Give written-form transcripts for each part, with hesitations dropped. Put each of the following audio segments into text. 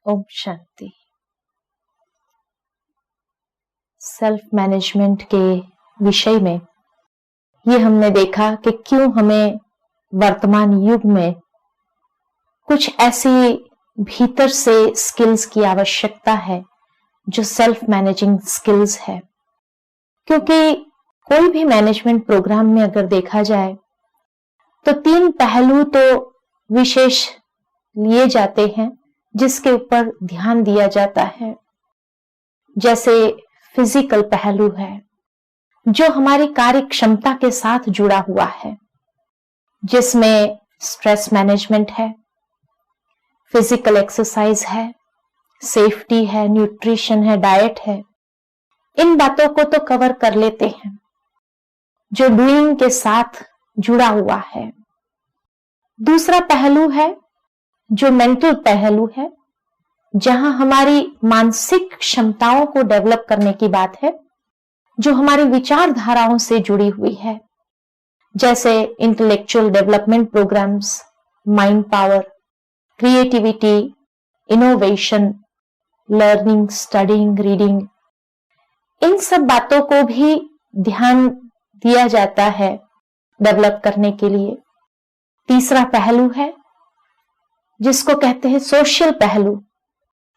Om Shanti. Self management के विषय में ये हमने देखा कि क्यों हमें वर्तमान युग में कुछ ऐसी भीतर से स्किल्स की आवश्यकता है जो सेल्फ मैनेजिंग स्किल्स है। क्योंकि कोई भी मैनेजमेंट प्रोग्राम में अगर देखा जाए तो 3 पहलू तो विशेष लिए जाते हैं जिसके ऊपर ध्यान दिया जाता है। जैसे फिजिकल पहलू है जो हमारी कार्य क्षमता के साथ जुड़ा हुआ है, जिसमें स्ट्रेस मैनेजमेंट है, फिजिकल एक्सरसाइज है, सेफ्टी है, न्यूट्रिशन है, डाइट है। इन बातों को तो कवर कर लेते हैं जो डूइंग के साथ जुड़ा हुआ है। दूसरा पहलू है जो मेंटल पहलू है, जहां हमारी मानसिक क्षमताओं को डेवलप करने की बात है, जो हमारी विचारधाराओं से जुड़ी हुई है। जैसे intellectual development programs, mind power, creativity, innovation, learning, studying, reading, इन सब बातों को भी ध्यान दिया जाता है डेवलप करने के लिए। तीसरा पहलू है जिसको कहते हैं सोशल पहलू,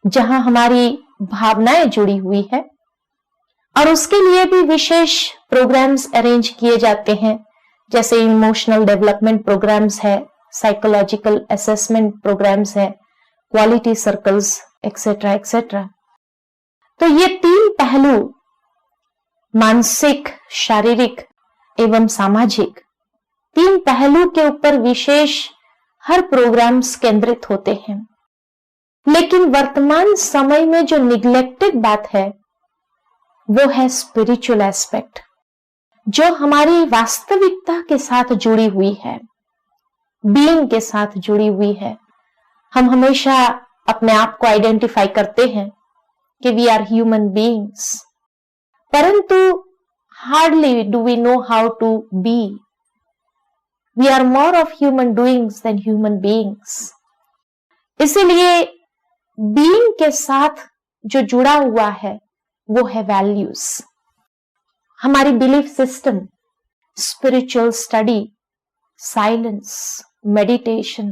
जहां हमारी भावनाएं जुड़ी हुई है और उसके लिए भी विशेष प्रोग्राम्स अरेंज किए जाते हैं। जैसे इमोशनल डेवलपमेंट प्रोग्राम्स है, साइकोलॉजिकल असेसमेंट प्रोग्राम्स है, क्वालिटी सर्कल्स, एक्सेट्रा एक्सेट्रा। तो ये 3 पहलू मानसिक, शारीरिक एवं सामाजिक, 3 पहलू के ऊपर विशेष हर प्रोग्राम्स केंद्रित होते हैं। लेकिन वर्तमान समय में जो निग्लेक्टेड बात है वो है स्पिरिचुअल एस्पेक्ट, जो हमारी वास्तविकता के साथ जुड़ी हुई है, बीइंग के साथ जुड़ी हुई है। हम हमेशा अपने आप को आइडेंटिफाई करते हैं कि वी आर ह्यूमन बीइंग्स, परंतु hardly do we know how to be. We are more of human doings than human beings. इसीलिए being के साथ जो जुड़ा हुआ है वो है values, हमारी belief system, spiritual study, silence, meditation,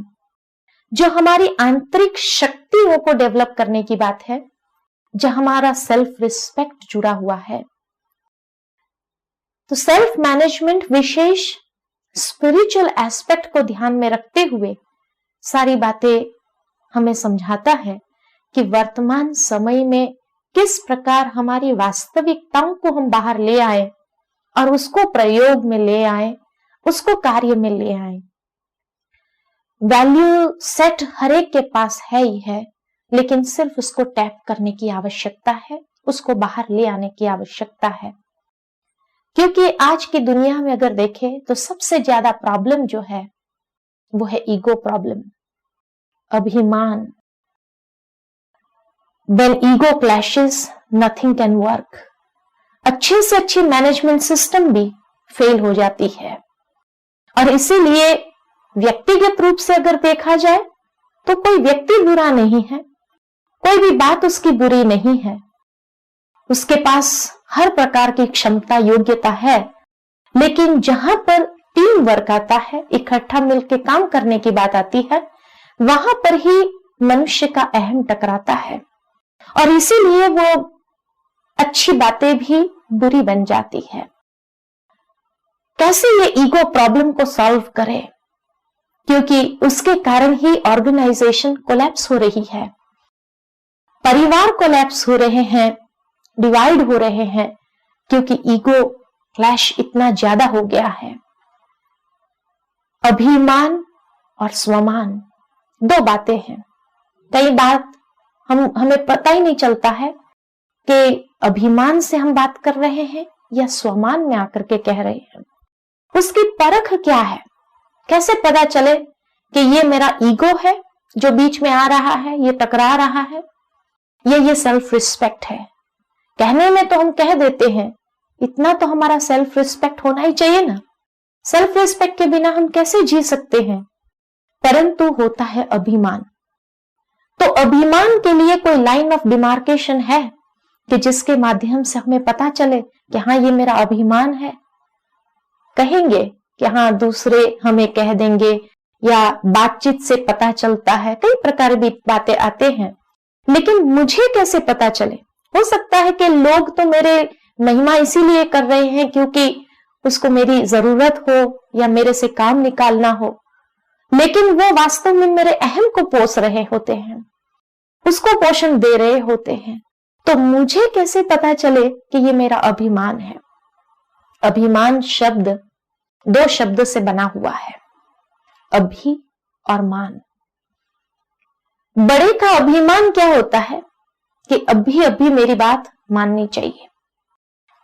जो हमारी आंतरिक शक्तियों को डेवलप करने की बात है, जहां हमारा सेल्फ रिस्पेक्ट जुड़ा हुआ है। तो सेल्फ मैनेजमेंट विशेष स्पिरिचुअल एस्पेक्ट को ध्यान में रखते हुए सारी बातें हमें समझाता है कि वर्तमान समय में किस प्रकार हमारी वास्तविकताओं को हम बाहर ले आए और उसको प्रयोग में ले आए, उसको कार्य में ले आए। वैल्यू सेट हर एक के पास है ही है, लेकिन सिर्फ उसको टैप करने की आवश्यकता है, उसको बाहर ले आने की आवश्यकता है। क्योंकि आज की दुनिया में अगर देखें तो सबसे ज्यादा प्रॉब्लम जो है वो है ईगो प्रॉब्लम, अभिमान। When ego clashes, nothing can work. अच्छे से अच्छी मैनेजमेंट सिस्टम भी फेल हो जाती है। और इसीलिए व्यक्तिगत रूप से अगर देखा जाए तो कोई व्यक्ति बुरा नहीं है, कोई भी बात उसकी बुरी नहीं है। उसके पास हर प्रकार की क्षमता, योग्यता है, लेकिन जहां पर टीम वर्क आता है, इकट्ठा मिलकर काम करने की बात आती है, वहां पर ही मनुष्य का अहम टकराता है और इसीलिए वो अच्छी बातें भी बुरी बन जाती है। कैसे ये ईगो प्रॉब्लम को सॉल्व करे? क्योंकि उसके कारण ही ऑर्गेनाइजेशन कोलैप्स हो रही है, परिवार कोलैप्स हो रहे हैं, डिवाइड हो रहे हैं, क्योंकि ईगो क्लैश इतना ज्यादा हो गया है। अभिमान और स्वमान 2 बातें हैं। कई बार हमें पता ही नहीं चलता है कि अभिमान से हम बात कर रहे हैं या स्वमान में आकर के कह रहे हैं। उसकी परख क्या है? कैसे पता चले कि ये मेरा ईगो है जो बीच में आ रहा है, ये टकरा रहा है, ये सेल्फ रिस्पेक्ट है? कहने में तो हम कह देते हैं, इतना तो हमारा सेल्फ रिस्पेक्ट होना ही चाहिए ना। सेल्फ रिस्पेक्ट के बिना हम कैसे जी सकते हैं? परंतु होता है अभिमान। तो अभिमान के लिए कोई लाइन ऑफ डिमार्केशन है कि जिसके माध्यम से हमें पता चले कि हाँ, ये मेरा अभिमान है? कहेंगे कि हाँ, दूसरे हमें कह देंगे या बातचीत से पता चलता है, कई प्रकार की बातें आते हैं। लेकिन मुझे कैसे पता चले? हो सकता है कि लोग तो मेरे महिमा इसीलिए कर रहे हैं क्योंकि उसको मेरी जरूरत हो या मेरे से काम निकालना हो, लेकिन वो वास्तव में मेरे अहम को पोष रहे होते हैं, उसको पोषण दे रहे होते हैं। तो मुझे कैसे पता चले कि ये मेरा अभिमान है? अभिमान शब्द 2 शब्द से बना हुआ है, अभि और मान। बड़े का अभिमान क्या होता है कि अभी अभी मेरी बात माननी चाहिए,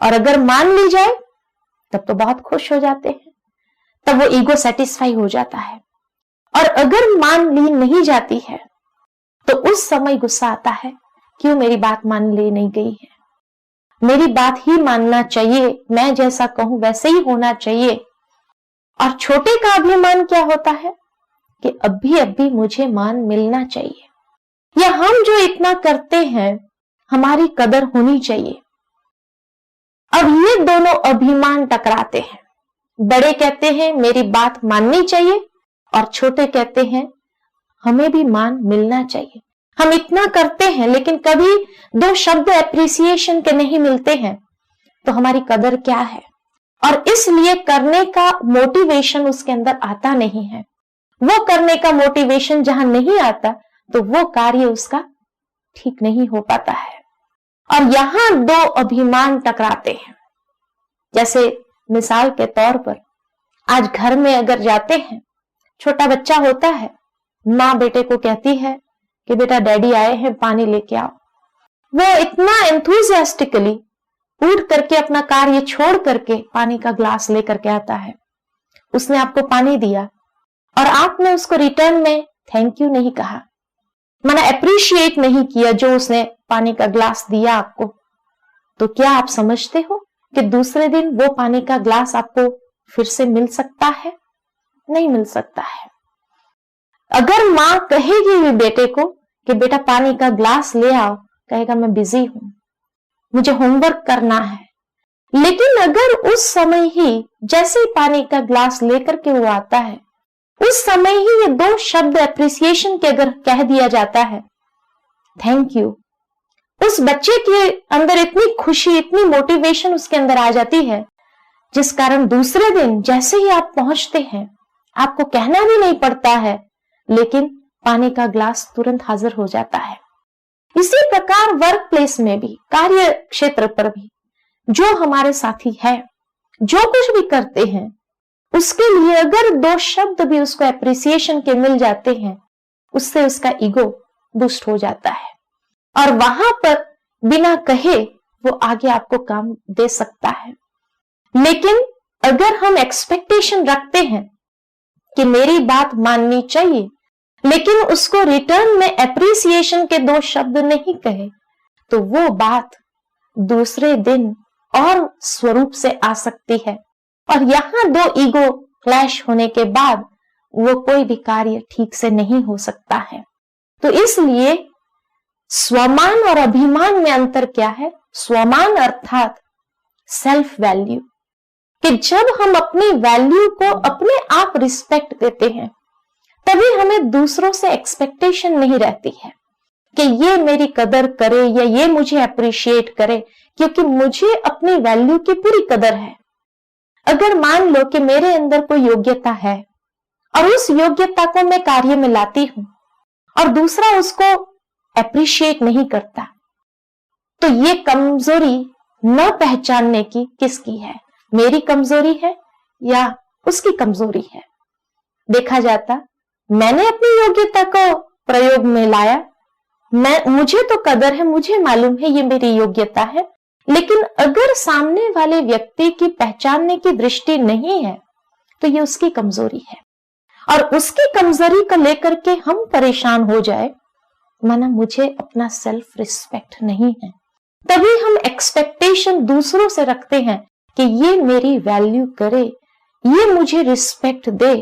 और अगर मान ली जाए तब तो बहुत खुश हो जाते हैं, तब वो ईगो सेटिस्फाई हो जाता है। और अगर मान ली नहीं जाती है तो उस समय गुस्सा आता है, क्यों मेरी बात मान ली नहीं गई है? मेरी बात ही मानना चाहिए, मैं जैसा कहूं वैसे ही होना चाहिए। और छोटे का अभिमान क्या होता है कि अभी अभी मुझे मान मिलना चाहिए, या हम जो इतना करते हैं हमारी कदर होनी चाहिए। अब ये दोनों अभिमान टकराते हैं। बड़े कहते हैं मेरी बात माननी चाहिए, और छोटे कहते हैं हमें भी मान मिलना चाहिए। हम इतना करते हैं लेकिन कभी 2 शब्द एप्रिसिएशन के नहीं मिलते हैं, तो हमारी कदर क्या है? और इसलिए करने का मोटिवेशन उसके अंदर आता नहीं है। वो करने का मोटिवेशन जहां नहीं आता तो वो कार्य उसका ठीक नहीं हो पाता है। और यहां 2 अभिमान टकराते हैं। जैसे मिसाल के तौर पर आज घर में अगर जाते हैं, छोटा बच्चा होता है, माँ बेटे को कहती है कि बेटा डैडी आए हैं, पानी लेके आओ। वो इतना एंथुसियास्टिकली उठ करके अपना कार्य छोड़ करके पानी का ग्लास लेकर के आता है। उसने आपको पानी दिया और आपने उसको रिटर्न में थैंक यू नहीं कहा, माना अप्रिशिएट नहीं किया जो उसने पानी का ग्लास दिया आपको। तो क्या आप समझते हो कि दूसरे दिन वो पानी का ग्लास आपको फिर से मिल सकता है? नहीं मिल सकता है। अगर मां कहेगी भी बेटे को कि बेटा पानी का ग्लास ले आओ, कहेगा मैं बिजी हूं, मुझे होमवर्क करना है। लेकिन अगर उस समय ही जैसे ही पानी का ग्लास लेकर के वो आता है, उस समय ही ये 2 शब्द एप्रिसिएशन के अगर कह दिया जाता है थैंक यू, उस बच्चे के अंदर इतनी खुशी, इतनी मोटिवेशन उसके अंदर आ जाती है, जिस कारण दूसरे दिन जैसे ही आप पहुंचते हैं, आपको कहना भी नहीं पड़ता है, लेकिन पानी का ग्लास तुरंत हाजिर हो जाता है। इसी प्रकार वर्क प्लेस में भी, कार्य क्षेत्र पर भी जो हमारे साथी है, जो कुछ भी करते हैं, उसके लिए अगर 2 शब्द भी उसको एप्रिसिएशन के मिल जाते हैं, उससे उसका ईगो बूस्ट हो जाता है, और वहां पर बिना कहे वो आगे आपको काम दे सकता है। लेकिन अगर हम एक्सपेक्टेशन रखते हैं कि मेरी बात माननी चाहिए, लेकिन उसको रिटर्न में एप्रिसिएशन के 2 शब्द नहीं कहे, तो वो बात दूसरे दिन और स्वरूप से आ सकती है, और यहां 2 ईगो क्लैश होने के बाद वो कोई भी कार्य ठीक से नहीं हो सकता है। तो इसलिए स्वमान और अभिमान में अंतर क्या है? स्वमान अर्थात सेल्फ वैल्यू, कि जब हम अपनी वैल्यू को अपने आप रिस्पेक्ट देते हैं, तभी हमें दूसरों से एक्सपेक्टेशन नहीं रहती है कि ये मेरी कदर करे या ये मुझे अप्रिशिएट करे, क्योंकि मुझे अपनी वैल्यू की पूरी कदर है। अगर मान लो कि मेरे अंदर कोई योग्यता है और उस योग्यता को मैं कार्य में लाती हूं और दूसरा उसको अप्रिशिएट नहीं करता, तो ये कमजोरी न पहचानने की किसकी है? मेरी कमजोरी है या उसकी कमजोरी है? देखा जाता, मैंने अपनी योग्यता को प्रयोग में लाया, मुझे तो कदर है, मुझे मालूम है ये मेरी योग्यता है, लेकिन अगर सामने वाले व्यक्ति की पहचानने की दृष्टि नहीं है तो ये उसकी कमजोरी है, और उसकी कमजोरी को लेकर के हम परेशान हो जाए, माना मुझे अपना सेल्फ रिस्पेक्ट नहीं है, तभी हम एक्सपेक्टेशन दूसरों से रखते हैं कि ये मेरी वैल्यू करे, ये मुझे रिस्पेक्ट दे,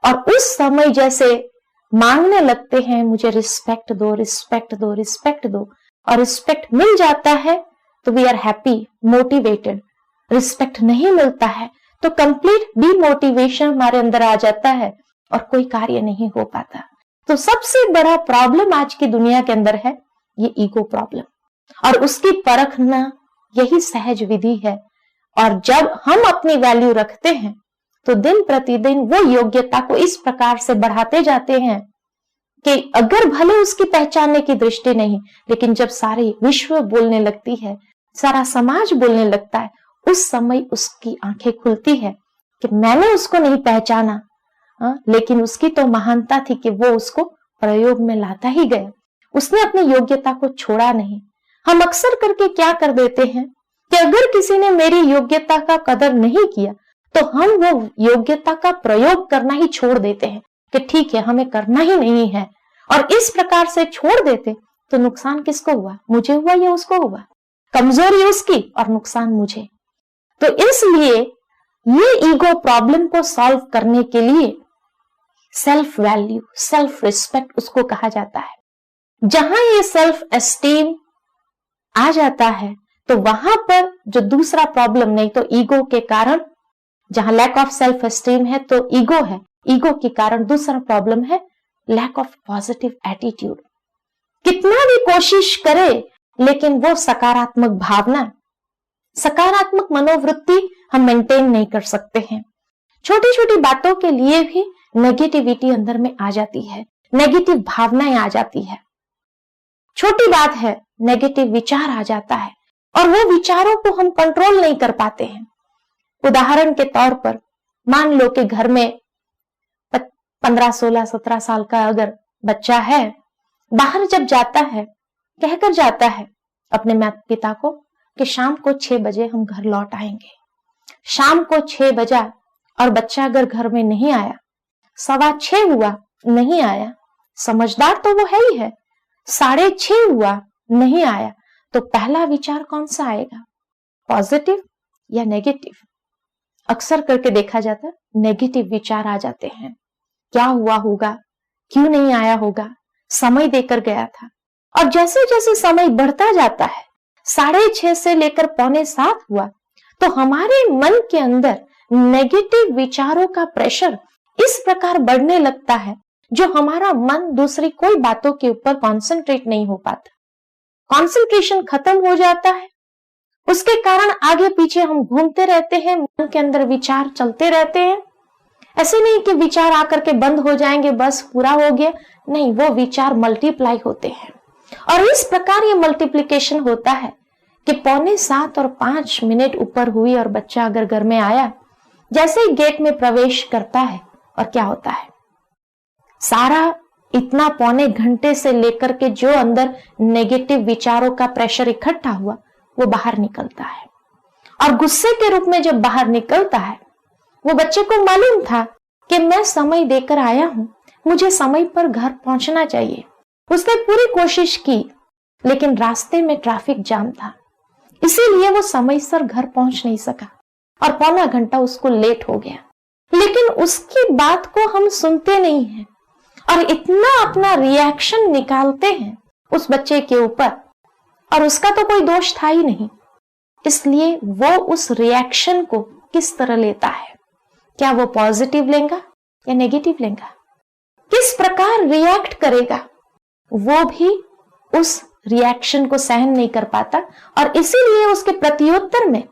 और उस समय जैसे मांगने लगते हैं मुझे रिस्पेक्ट दो, रिस्पेक्ट दो, रिस्पेक्ट दो, और रिस्पेक्ट मिल जाता है तो we are happy, motivated. Respect नहीं मिलता है तो कंप्लीट डीमोटिवेशन हमारे अंदर आ जाता है और कोई कार्य नहीं हो पाता। तो सबसे बड़ा प्रॉब्लम आज की दुनिया के अंदर है ये ईगो प्रॉब्लम, और उसकी परखना यही सहज विधि है। और जब हम अपनी वैल्यू रखते हैं तो दिन प्रतिदिन वो योग्यता को इस प्रकार से बढ़ाते जाते हैं कि अगर भले उसकी पहचानने की दृष्टि नहीं, लेकिन जब सारी विश्व बोलने लगती है, सारा समाज बोलने लगता है, उस समय उसकी आंखें खुलती है कि मैंने उसको नहीं पहचाना, लेकिन उसकी तो महानता थी कि वो उसको प्रयोग में लाता ही गया, उसने अपनी योग्यता को छोड़ा नहीं। हम अक्सर करके क्या कर देते हैं कि अगर किसी ने मेरी योग्यता का कदर नहीं किया तो हम वो योग्यता का प्रयोग करना ही छोड़ देते हैं कि ठीक है हमें करना ही नहीं है, और इस प्रकार से छोड़ देते तो नुकसान किसको हुआ, मुझे हुआ या उसको हुआ? कमजोरी उसकी और नुकसान मुझे। तो इसलिए ये ईगो प्रॉब्लम को सॉल्व करने के लिए सेल्फ वैल्यू, सेल्फ रिस्पेक्ट उसको कहा जाता है। जहां ये सेल्फ एस्टीम आ जाता है तो वहां पर जो दूसरा प्रॉब्लम, नहीं तो ईगो के कारण, जहां लैक ऑफ सेल्फ एस्टीम है तो ईगो है, ईगो के कारण दूसरा प्रॉब्लम है लैक ऑफ पॉजिटिव एटीट्यूड। कितना भी कोशिश करे लेकिन वो सकारात्मक भावना, सकारात्मक मनोवृत्ति हम मेंटेन नहीं कर सकते हैं। छोटी छोटी बातों के लिए भी नेगेटिविटी अंदर में आ जाती है, नेगेटिव भावनाएं आ जाती है। छोटी बात है, नेगेटिव विचार आ जाता है और वो विचारों को हम कंट्रोल नहीं कर पाते हैं। उदाहरण के तौर पर मान लो कि घर में 15, 16, 17 साल का अगर बच्चा है, बाहर जब जाता है कहकर जाता है अपने माता पिता को कि शाम को 6 बजे हम घर लौट आएंगे। शाम को 6 बजा और बच्चा अगर घर में नहीं आया, 6:15 हुआ नहीं आया, समझदार तो वो है ही है, 6:30 हुआ नहीं आया, तो पहला विचार कौन सा आएगा, पॉजिटिव या नेगेटिव? अक्सर करके देखा जाता है नेगेटिव विचार आ जाते हैं। क्या हुआ होगा, क्यों नहीं आया होगा, समय देकर गया था। और जैसे जैसे समय बढ़ता जाता है, 6:30 से लेकर 6:45 हुआ, तो हमारे मन के अंदर नेगेटिव विचारों का प्रेशर इस प्रकार बढ़ने लगता है जो हमारा मन दूसरी कोई बातों के ऊपर कॉन्सेंट्रेट नहीं हो पाता, कॉन्सेंट्रेशन खत्म हो जाता है। उसके कारण आगे पीछे हम घूमते रहते हैं, मन के अंदर विचार चलते रहते हैं। ऐसे नहीं कि विचार आकर के बंद हो जाएंगे बस पूरा हो गया, नहीं, वो विचार मल्टीप्लाई होते हैं। और इस प्रकार ये मल्टीप्लिकेशन होता है कि 6:45 और 5 मिनट ऊपर हुई और बच्चा अगर घर में आया, जैसे ही गेट में प्रवेश करता है और क्या होता है, सारा इतना पौने घंटे से लेकर के जो अंदर नेगेटिव विचारों का प्रेशर इकट्ठा हुआ वो बाहर निकलता है। और गुस्से के रूप में जब बाहर निकलता है, वो बच्चे को मालूम था कि मैं समय देकर आया हूं, मुझे समय पर घर पहुंचना चाहिए। उसने पूरी कोशिश की लेकिन रास्ते में ट्रैफिक जाम था, इसीलिए वो समय से घर पहुंच नहीं सका और पौना घंटा उसको लेट हो गया। लेकिन उसकी बात को हम सुनते नहीं हैं और इतना अपना रिएक्शन निकालते हैं उस बच्चे के ऊपर, और उसका तो कोई दोष था ही नहीं। इसलिए वो उस रिएक्शन को किस तरह लेता है, क्या वो पॉजिटिव लेगा या नेगेटिव लेगा, किस प्रकार रिएक्ट करेगा, वो भी उस रिएक्शन को सहन नहीं कर पाता और इसीलिए उसके प्रत्युत्तर में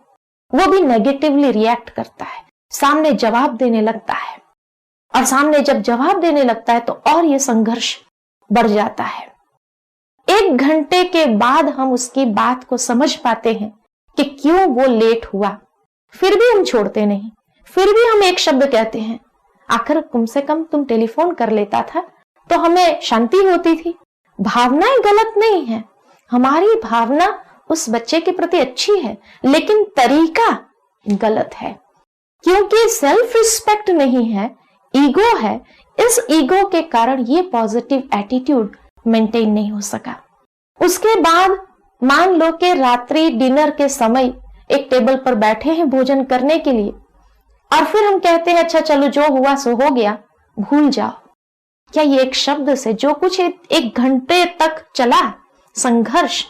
वो भी नेगेटिवली रिएक्ट करता है, सामने जवाब देने लगता है। और सामने जब जवाब देने लगता है तो और ये संघर्ष बढ़ जाता है। 1 घंटे के बाद हम उसकी बात को समझ पाते हैं कि क्यों वो लेट हुआ, फिर भी हम छोड़ते नहीं, फिर भी हम एक शब्द कहते हैं, आखिर कम से कम तुम टेलीफोन कर लेता था तो हमें शांति होती थी। भावनाएं गलत नहीं है, हमारी भावना उस बच्चे के प्रति अच्छी है, लेकिन तरीका गलत है, क्योंकि सेल्फ रिस्पेक्ट नहीं है, ईगो है। इस ईगो के कारण ये पॉजिटिव एटीट्यूड मेंटेन नहीं हो सका। उसके बाद मान लो कि रात्रि डिनर के समय एक टेबल पर बैठे हैं भोजन करने के लिए, और फिर हम कहते हैं अच्छा चलो जो हुआ सो हो गया, भूल जाओ। क्या ये एक शब्द से जो कुछ एक घंटे तक चला संघर्ष,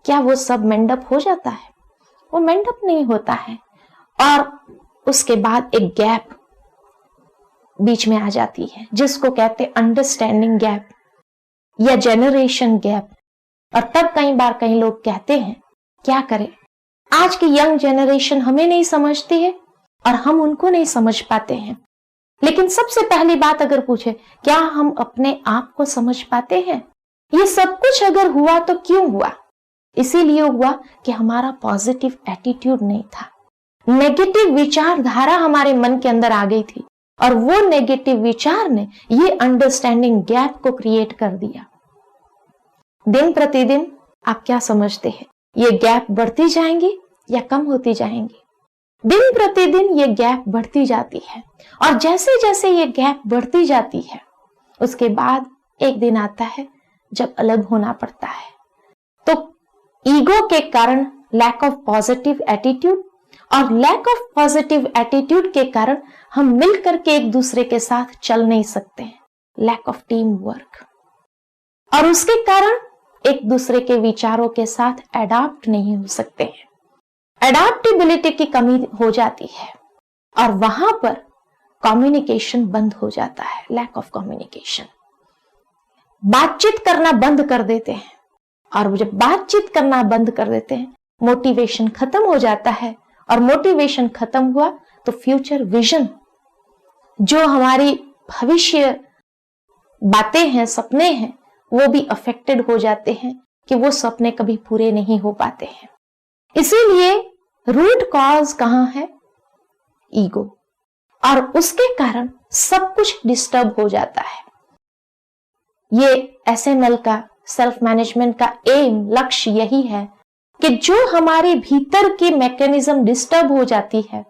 क्या वो सब मेंडअप हो जाता है? वो मेंडअप नहीं होता है। और उसके बाद एक गैप बीच में आ जाती है जिसको कहते हैं अंडरस्टैंडिंग गैप या जेनरेशन गैप। और तब कई बार कई लोग कहते हैं क्या करें, आज की यंग जेनरेशन हमें नहीं समझती है और हम उनको नहीं समझ पाते हैं। लेकिन सबसे पहली बात अगर पूछे, क्या हम अपने आप को समझ पाते हैं? ये सब कुछ अगर हुआ तो क्यों हुआ? इसीलिए हुआ कि हमारा पॉजिटिव एटीट्यूड नहीं था। नेगेटिव विचारधारा हमारे मन के अंदर आ गई थी और वो नेगेटिव विचार ने ये अंडरस्टैंडिंग गैप को क्रिएट कर दिया। दिन प्रतिदिन आप क्या समझते हैं, ये गैप बढ़ती जाएंगी या कम होती जाएंगी? दिन प्रतिदिन ये गैप बढ़ती जाती है, और जैसे जैसे ये गैप बढ़ती जाती है उसके बाद एक दिन आता है जब अलग होना पड़ता है। तो ईगो के कारण लैक ऑफ पॉजिटिव एटीट्यूड, और लैक ऑफ पॉजिटिव एटीट्यूड के कारण हम मिलकर के एक दूसरे के साथ चल नहीं सकते हैं, लैक ऑफ टीम वर्क, और उसके कारण एक दूसरे के विचारों के साथ अडॉप्ट नहीं हो सकते हैं। अडॉप्टेबिलिटी की कमी हो जाती है और वहां पर कम्युनिकेशन बंद हो जाता है, लैक ऑफ कम्युनिकेशन। बातचीत करना बंद कर देते हैं, और जब बातचीत करना बंद कर देते हैं मोटिवेशन खत्म हो जाता है, और मोटिवेशन खत्म हुआ तो फ्यूचर विजन, जो हमारी भविष्य बातें हैं, सपने हैं, वो भी अफेक्टेड हो जाते हैं कि वो सपने कभी पूरे नहीं हो पाते हैं। इसीलिए रूट कॉज कहां है? ईगो, और उसके कारण सब कुछ डिस्टर्ब हो जाता है। ये एसएमएल का, सेल्फ मैनेजमेंट का एम, लक्ष्य यही है कि जो हमारे भीतर की मैकेनिज्म डिस्टर्ब हो जाती है,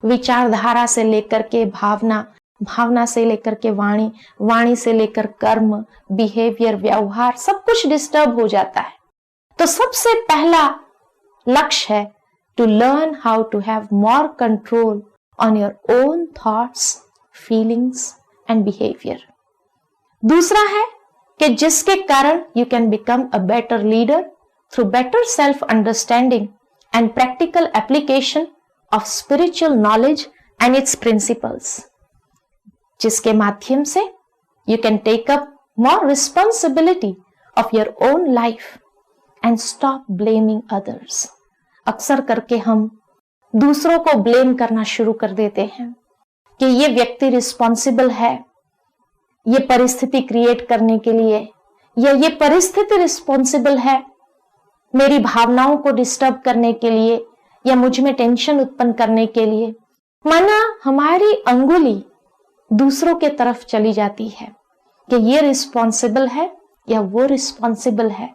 विचारधारा से लेकर के भावना, भावना से लेकर के वाणी, वाणी से लेकर कर्म, बिहेवियर, व्यवहार, सब कुछ डिस्टर्ब हो जाता है। तो सबसे पहला लक्ष्य है to learn how to have more control on your own thoughts, feelings and behaviour. दूसरा है कि जिसके कारण you can become a better leader through better self understanding and practical application of spiritual knowledge and its principles, जिसके माध्यम से you can take up more responsibility of your own life and stop blaming others. अक्सर करके हम दूसरों को blame करना शुरू कर देते हैं कि ये व्यक्ति रिस्पॉन्सिबल है ये परिस्थिति क्रिएट करने के लिए, या ये परिस्थिति रिस्पॉन्सिबल है मेरी भावनाओं को डिस्टर्ब करने के लिए या मुझ में टेंशन उत्पन्न करने के लिए। माना हमारी अंगुली दूसरों के तरफ चली जाती है कि ये रिस्पॉन्सिबल है या वो रिस्पॉन्सिबल है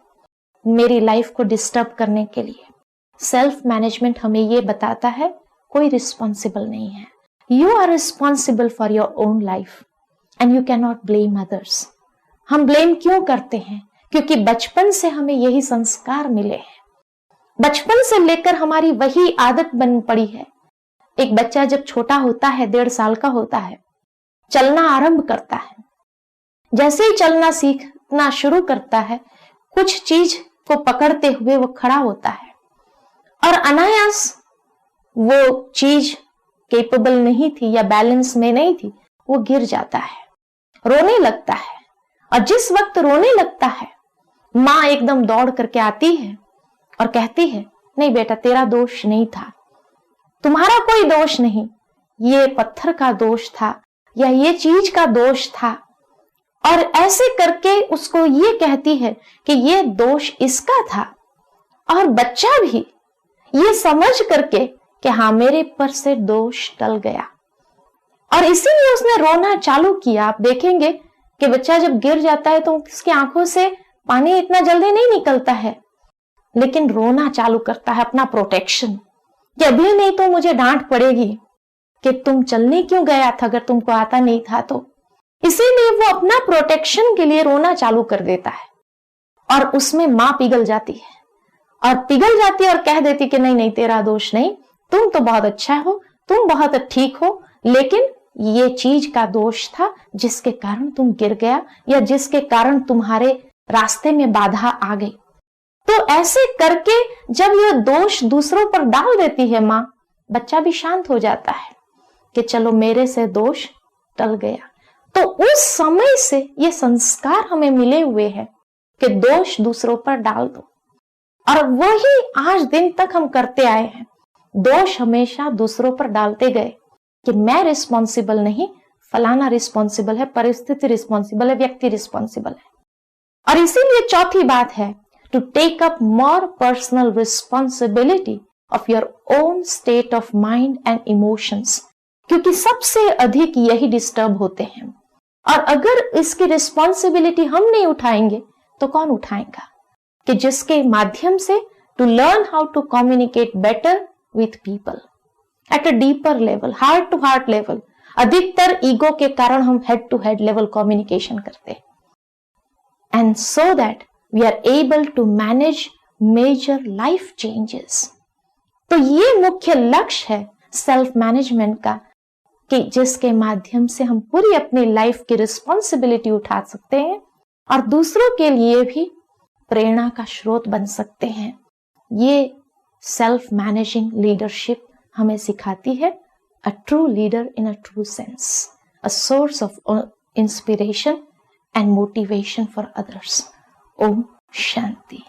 मेरी लाइफ को डिस्टर्ब करने के लिए। सेल्फ मैनेजमेंट हमें ये बताता है कोई रिस्पॉन्सिबल नहीं है, you are responsible for your own life and you can not blame others. हम ब्लेम क्यों करते हैं? क्योंकि बचपन से हमें यही संस्कार मिले हैं, बचपन से लेकर हमारी वही आदत बन पड़ी है। एक बच्चा जब छोटा होता है, 1.5 साल का होता है, चलना आरंभ करता है, जैसे ही चलना सीखना शुरू करता है कुछ चीज को पकड़ते हुए वो खड़ा होता है, और अनायास वो चीज केपेबल नहीं थी या बैलेंस में नहीं थी, वो गिर जाता है, रोने लगता है। और जिस वक्त रोने लगता है माँ एकदम दौड़ करके आती है और कहती है नहीं बेटा तेरा दोष नहीं था, तुम्हारा कोई दोष नहीं, ये पत्थर का दोष था या ये चीज का दोष था। और ऐसे करके उसको ये कहती है कि ये दोष इसका था, और बच्चा भी ये समझ करके कि हाँ मेरे पर से दोष टल गया, और इसीलिए उसने रोना चालू किया। आप देखेंगे कि बच्चा जब गिर जाता है तो उसकी आंखों से पानी इतना जल्दी नहीं निकलता है, लेकिन रोना चालू करता है अपना प्रोटेक्शन, कि अभी नहीं तो मुझे डांट पड़ेगी कि तुम चलने क्यों गया था अगर तुमको आता नहीं था तो। इसीलिए वो अपना प्रोटेक्शन के लिए रोना चालू कर देता है, और उसमें मां पिघल जाती है और पिघल जाती और कह देती कि नहीं नहीं तेरा दोष नहीं, तुम तो बहुत अच्छा हो, तुम बहुत ठीक हो, लेकिन ये चीज का दोष था जिसके कारण तुम गिर गया या जिसके कारण तुम्हारे रास्ते में बाधा आ गई। तो ऐसे करके जब ये दोष दूसरों पर डाल देती है माँ, बच्चा भी शांत हो जाता है कि चलो मेरे से दोष टल गया। तो उस समय से ये संस्कार हमें मिले हुए हैं कि दोष दूसरों पर डाल दो, और वही आज दिन तक हम करते आए हैं। दोष हमेशा दूसरों पर डालते गए कि मैं रिस्पॉन्सिबल नहीं, फलाना रिस्पॉन्सिबल है, परिस्थिति रिस्पॉन्सिबल है, व्यक्ति रिस्पॉन्सिबल है। और इसीलिए चौथी बात है to take up more personal responsibility of your own state of mind and emotions, क्योंकि सबसे अधिक यही डिस्टर्ब होते हैं। और अगर इसकी रिस्पॉन्सिबिलिटी हम नहीं उठाएंगे तो कौन उठाएगा, कि जिसके माध्यम से to learn how to communicate better with people at a deeper level, heart to heart level. अधिकतर ईगो के कारण हम head to head level communication करते हैं, and so that we are able to manage major life changes. तो ये मुख्य लक्ष्य है सेल्फ मैनेजमेंट का, कि जिसके माध्यम से हम पूरी अपनी लाइफ की रिस्पॉन्सिबिलिटी उठा सकते हैं और दूसरों के लिए भी प्रेरणा का स्रोत बन सकते हैं। ये सेल्फ मैनेजिंग लीडरशिप हमें सिखाती है a true leader in a true sense, a source of inspiration and motivation for others. Om Shanti.